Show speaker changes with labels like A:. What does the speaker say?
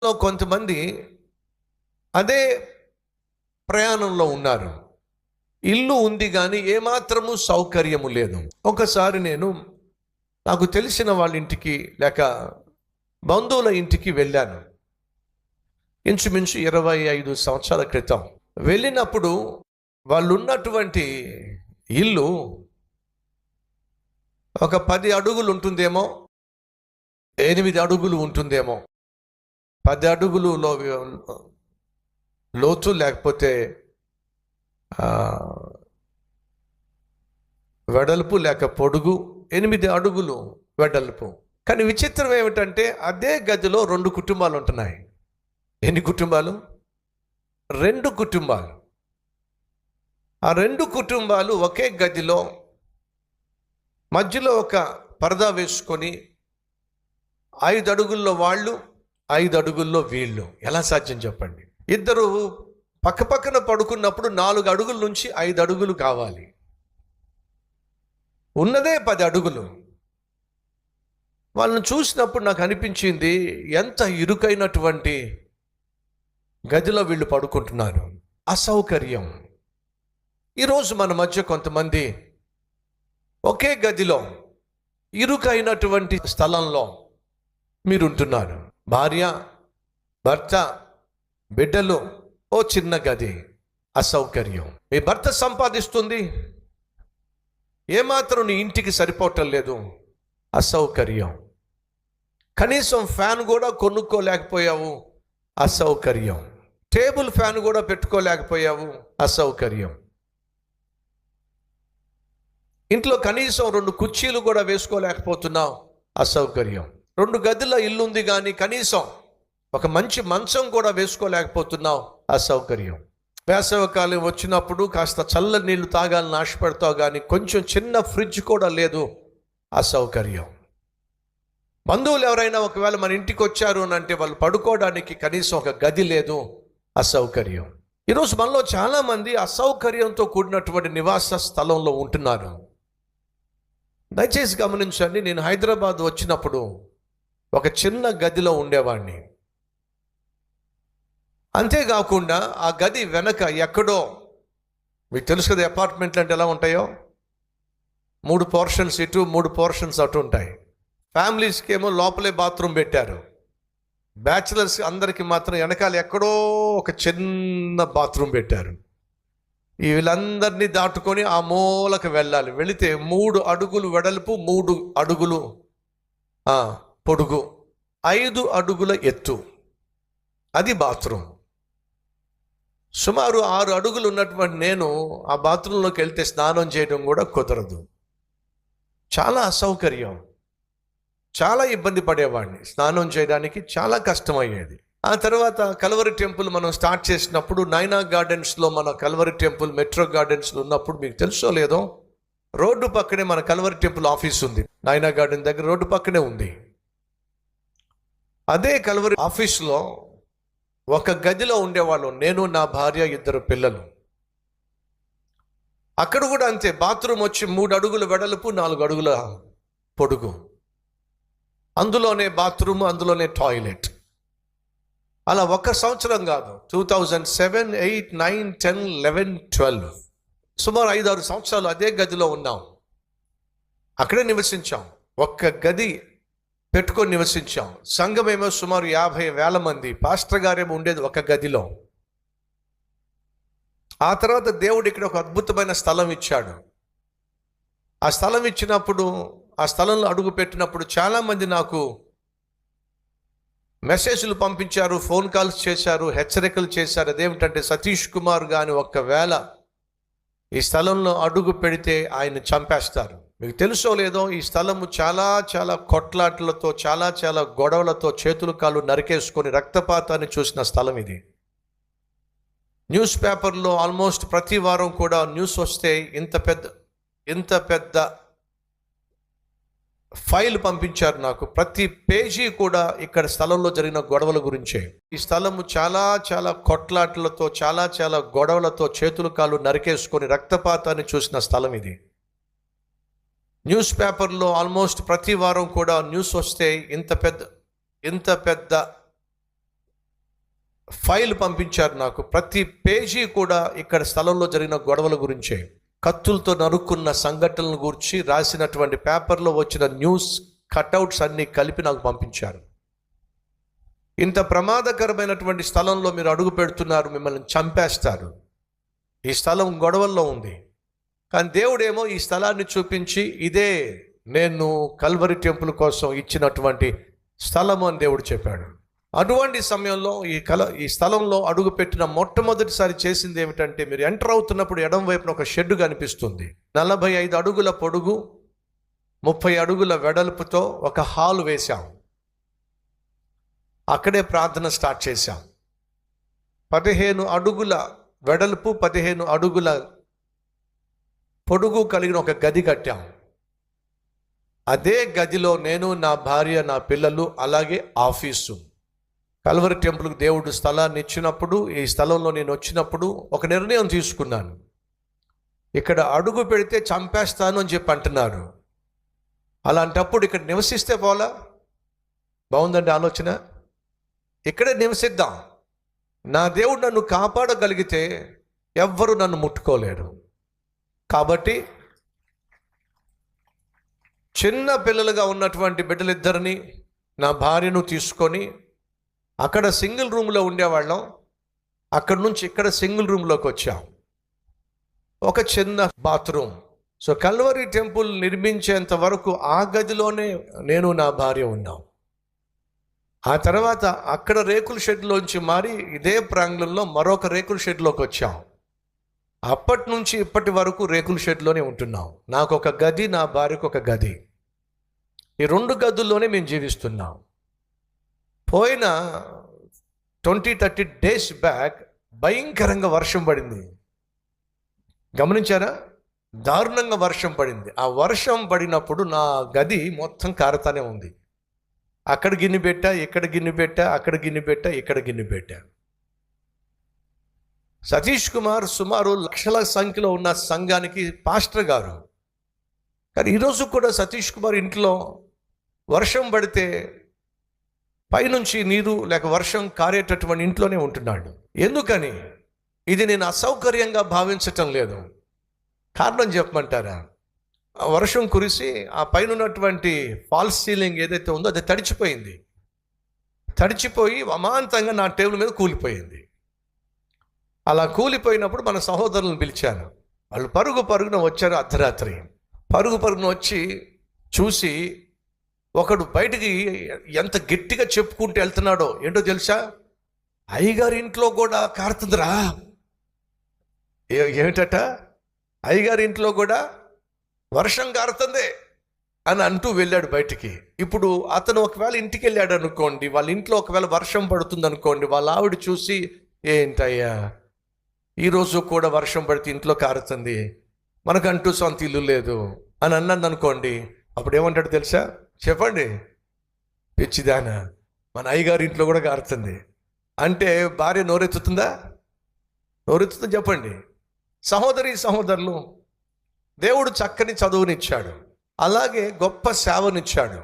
A: కొంతమంది అదే ప్రయాణంలో ఉన్నారు. ఇల్లు ఉంది కానీ ఏమాత్రము సౌకర్యము లేదు. ఒకసారి నేను నాకు తెలిసిన వాళ్ళ ఇంటికి లేక బంధువుల ఇంటికి వెళ్ళాను. ఇంచుమించు 25 సంవత్సరాల క్రితం వెళ్ళినప్పుడు వాళ్ళు ఉన్నటువంటి ఇల్లు ఒక 10 అడుగులు ఉంటుందేమో, 8 అడుగులు ఉంటుందేమో. 10 అడుగులు లోతు లేకపోతే వెడల్పు లేక పొడుగు, 8 అడుగులు వెడల్పు. కానీ విచిత్రం ఏమిటంటే అదే గదిలో 2 కుటుంబాలు ఉంటున్నాయి. ఎన్ని కుటుంబాలు? 2 కుటుంబాలు. ఆ 2 కుటుంబాలు ఒకే గదిలో మధ్యలో ఒక పరదా వేసుకొని 5 అడుగుల్లో వాళ్ళు, 5 అడుగుల్లో వీళ్ళు. ఎలా సాధ్యం చెప్పండి? ఇద్దరు పక్కపక్కన పడుకున్నప్పుడు 4 అడుగుల నుంచి 5 అడుగులు కావాలి. ఉన్నదే 10 అడుగులు. వాళ్ళని చూసినప్పుడు నాకు అనిపించింది, ఎంత ఇరుకైనటువంటి గదిలో వీళ్ళు పడుకుంటున్నారు. అసౌకర్యం. ఈరోజు మన మధ్య కొంతమంది ఒకే గదిలో ఇరుకైనటువంటి స్థలంలో మీరుంటున్నారు. భార్య, భర్త, బిడ్డలు, ఓ చిన్న గది. అసౌకర్యం. మీ భర్త సంపాదిస్తుంది, ఏమాత్రం నీ ఇంటికి సరిపోవటం లేదు. అసౌకర్యం. కనీసం ఫ్యాన్ కూడా కొనుక్కోలేకపోయావు. అసౌకర్యం. టేబుల్ ఫ్యాన్ కూడా పెట్టుకోలేకపోయావు. అసౌకర్యం. ఇంట్లో కనీసం 2 కుర్చీలు కూడా వేసుకోలేకపోతున్నావు. అసౌకర్యం. 2 గదుల ఇల్లు ఉంది కానీ కనీసం ఒక మంచి మంచం కూడా వేసుకోలేకపోతున్నావు. అసౌకర్యం. వేసవికాలం వచ్చినప్పుడు కాస్త చల్ల నీళ్లు తాగాలని ఆశపడతావు కానీ కొంచెం చిన్న ఫ్రిడ్జ్ కూడా లేదు. అసౌకర్యం. బంధువులు ఎవరైనా ఒకవేళ మన ఇంటికి వచ్చారు అని అంటే వాళ్ళు పడుకోవడానికి కనీసం ఒక గది లేదు. అసౌకర్యం. ఈరోజు మనలో చాలామంది అసౌకర్యంతో కూడినటువంటి నివాస స్థలంలో ఉంటున్నారు. దయచేసి గమనించండి. నేను హైదరాబాద్ వచ్చినప్పుడు ఒక చిన్న గదిలో ఉండేవాడిని. అంతేకాకుండా ఆ గది వెనక ఎక్కడో, మీకు తెలుసు కదా అపార్ట్మెంట్లు అంటే ఎలా ఉంటాయో, 3 పోర్షన్స్ ఇటు 3 పోర్షన్స్ అటు ఉంటాయి. ఫ్యామిలీస్కి ఏమో లోపలే బాత్రూమ్ పెట్టారు. బ్యాచిలర్స్ అందరికీ మాత్రం వెనకాల ఎక్కడో ఒక చిన్న బాత్రూమ్ పెట్టారు. వీళ్ళందరినీ దాటుకొని ఆ మూలకు వెళ్ళాలి. వెళితే 3 అడుగులు వెడల్పు, 3 అడుగులు పొడుగు, 5 అడుగుల ఎత్తు. అది బాత్రూమ్. సుమారు 6 అడుగులు ఉన్నటువంటి నేను ఆ బాత్రూంలోకి వెళ్తే స్నానం చేయడం కూడా కుదరదు. చాలా అసౌకర్యం. చాలా ఇబ్బంది పడేవాడిని. స్నానం చేయడానికి చాలా కష్టమయ్యేది. ఆ తర్వాత కల్వరి టెంపుల్ మనం స్టార్ట్ చేసినప్పుడు నైనా గార్డెన్స్లో, మన కల్వరి టెంపుల్ మెట్రో గార్డెన్స్లో ఉన్నప్పుడు మీకు తెలుసో లేదో, రోడ్డు పక్కనే మన కల్వరి టెంపుల్ ఆఫీస్ ఉంది. నైనా గార్డెన్ దగ్గర రోడ్డు పక్కనే ఉంది. అదే కల్వరి ఆఫీస్లో ఒక గదిలో ఉండేవాళ్ళు, నేను, నా భార్య, 2 పిల్లలు. అక్కడ కూడా అంతే. బాత్రూమ్ వచ్చి 3 అడుగుల వెడల్పు, 4 అడుగుల పొడుగు. అందులోనే బాత్రూమ్, అందులోనే టాయిలెట్. అలా 1 సంవత్సరం కాదు, 2007, 8, 9, 10, 11, 12 సుమారు 5-6 సంవత్సరాలు అదే గదిలో ఉన్నాం. అక్కడే నివసించాం. ఒక్క గది పెట్టుకొని నివసించాం. సంఘమేమో సుమారు 50,000 మంది. పాస్టర్ గారేమో ఉండేది ఒక గదిలో. ఆ తర్వాత దేవుడు ఇక్కడ ఒక అద్భుతమైన స్థలం ఇచ్చాడు. ఆ స్థలం ఇచ్చినప్పుడు, ఆ స్థలంలో అడుగు పెట్టినప్పుడు చాలామంది నాకు మెసేజ్లు పంపించారు, ఫోన్ కాల్స్ చేశారు, హెచ్చరికలు చేశారు. అదేమిటంటే, సతీష్ కుమార్ గాని ఒకవేళ ఈ స్థలంలో అడుగు పెడితే ఆయన చంపేస్తారు. మీకు తెలుసో లేదో, ఈ స్థలము చాలా కొట్లాట్లతో, చాలా గొడవలతో చేతులు కాళ్ళు నరికేసుకొని రక్తపాతాన్ని చూసిన స్థలం ఇది. న్యూస్ పేపర్లో ఆల్మోస్ట్ ప్రతి వారం కూడా న్యూస్ వస్తే ఇంత పెద్ద ఫైల్ పంపించారు నాకు. ప్రతి పేజీ కూడా ఇక్కడ స్థలంలో జరిగిన గొడవల గురించే. ఈ స్థలము చాలా కొట్లాట్లతో, చాలా గొడవలతో చేతులు కాళ్ళు నరికేసుకొని రక్తపాతాన్ని చూసిన స్థలం ఇది. న్యూస్ పేపర్లో ఆల్మోస్ట్ ప్రతి వారం కూడా న్యూస్ వస్తే ఇంత పెద్ద ఫైల్ పంపించారు నాకు. ప్రతి పేజీ కూడా ఇక్కడ స్థలంలో జరిగిన గొడవల గురించే, కత్తులతో నరుక్కున్న సంఘటనలను గురించి రాసినటువంటి పేపర్లో వచ్చిన న్యూస్ కట్అవుట్స్ అన్నీ కలిపి నాకు పంపించారు. ఇంత ప్రమాదకరమైనటువంటి స్థలంలో మీరు అడుగు పెడుతున్నారు, మిమ్మల్ని చంపేస్తారు, ఈ స్థలం గొడవల్లో ఉంది. కానీ దేవుడేమో ఈ స్థలాన్ని చూపించి ఇదే నేను కల్వరి టెంపుల్ కోసం ఇచ్చినటువంటి స్థలము అని దేవుడు చెప్పాడు. అటువంటి సమయంలో ఈ స్థలంలో అడుగు పెట్టిన మొట్టమొదటిసారి చేసింది ఏమిటంటే, మీరు ఎంటర్ అవుతున్నప్పుడు ఎడం వైపున ఒక షెడ్ కనిపిస్తుంది. 45 అడుగుల పొడుగు, 30 అడుగుల వెడల్పుతో ఒక హాల్ వేశాం. అక్కడే ప్రార్థన స్టార్ట్ చేశాం. 15 అడుగుల వెడల్పు, 15 అడుగుల పొడుగు కలిగిన ఒక గది కట్టాం. అదే గదిలో నేను, నా భార్య, నా పిల్లలు, అలాగే ఆఫీసు. కల్వరి టెంపుల్కి దేవుడు స్థలాన్ని ఇచ్చినప్పుడు, ఈ స్థలంలో నేను వచ్చినప్పుడు ఒక నిర్ణయం తీసుకున్నాను. ఇక్కడ అడుగు పెడితే చంపేస్తాను అని చెప్పి అంటున్నారు. అలాంటప్పుడు ఇక్కడ నివసిస్తే పోలా? బాగుందండి ఆలోచన. ఇక్కడే నివసిద్దాం. నా దేవుడు నన్ను కాపాడగలిగితే ఎవ్వరు నన్ను ముట్టుకోలేరు. కాబట్టి చిన్న పిల్లలుగా ఉన్నటువంటి బిడ్డలిద్దరిని, నా భార్యను తీసుకొని అక్కడ సింగిల్ రూమ్లో ఉండేవాళ్ళం. అక్కడి నుంచి ఇక్కడ సింగిల్ రూమ్లోకి వచ్చాం. ఒక చిన్న బాత్రూమ్. సో కల్వరి టెంపుల్ నిర్మించేంత వరకు ఆ గదిలోనే నేను, నా భార్య ఉన్నాం. ఆ తర్వాత అక్కడ రేకుల షెడ్లోంచి మారి ఇదే ప్రాంగణంలో మరొక రేకుల షెడ్లోకి వచ్చాం. అప్పటి నుంచి ఇప్పటి వరకు రేకుల షెడ్లోనే ఉంటున్నాం. నాకు ఒక గది, నా భార్యకు ఒక గది. ఈ 2 గదుల్లోనే మేము జీవిస్తున్నాం. పోయిన 20-30 డేస్ బ్యాక్ భయంకరంగా వర్షం పడింది. గమనించారా? దారుణంగా వర్షం పడింది. ఆ వర్షం పడినప్పుడు నా గది మొత్తం కారుతానే ఉంది. అక్కడ గిన్నె పెట్టా, ఇక్కడ గిన్నె పెట్టా, అక్కడ గిన్నె పెట్టా, ఇక్కడ గిన్నె పెట్టా. సతీష్ కుమార్ సుమారు లక్షల సంఖ్యలో ఉన్న సంఘానికి పాస్టర్ గారు. కానీ ఈరోజు కూడా సతీష్ కుమార్ ఇంట్లో వర్షం పడితే పైనుంచి నీరు లేక వర్షం కారేటటువంటి ఇంట్లోనే ఉంటున్నాడు. ఎందుకని? ఇది నేను అసౌకర్యంగా భావించటం లేదు. కారణం చెప్పమంటారా? ఆ వర్షం కురిసి ఆ పైన ఉన్నటువంటి ఫాల్స్ సీలింగ్ ఏదైతే ఉందో అది తడిచిపోయింది. తడిచిపోయి అమాంతంగా నా టేబుల్ మీద కూలిపోయింది. అలా కూలిపోయినప్పుడు మన సహోదరులను పిలిచాను. వాళ్ళు పరుగున వచ్చారు. అర్ధరాత్రి పరుగున వచ్చి చూసి, ఒకడు బయటికి ఎంత గట్టిగా చెప్పుకుంటూ వెళ్తున్నాడో ఏంటో తెలుసా? అయ్యగారి ఇంట్లో కూడా కారుతుందిరా. ఏమిటట? అయ్యగారి ఇంట్లో కూడా వర్షం కారుతుంది అని అంటూ వెళ్ళాడు బయటికి. ఇప్పుడు అతను ఒకవేళ ఇంటికి వెళ్ళాడు అనుకోండి, వాళ్ళ ఇంట్లో ఒకవేళ వర్షం పడుతుంది అనుకోండి, వాళ్ళ ఆవిడ చూసి, ఏంటయ్యా ఈరోజు కూడా వర్షం పడితే ఇంట్లో కారుతుంది, మనకంటూ సొంత ఇల్లు లేదు అని అన్నది అనుకోండి. అప్పుడు ఏమంటాడు తెలుసా? చెప్పండి, పిచ్చిదానా, మన అయ్యగారి ఇంట్లో కూడా కారుతుంది అంటే భార్య నోరెత్తుతుందా? నోరెత్తుతుందా? చెప్పండి. సహోదరులు, దేవుడు చక్కని చదువునిచ్చాడు, అలాగే గొప్ప సేవనిచ్చాడు.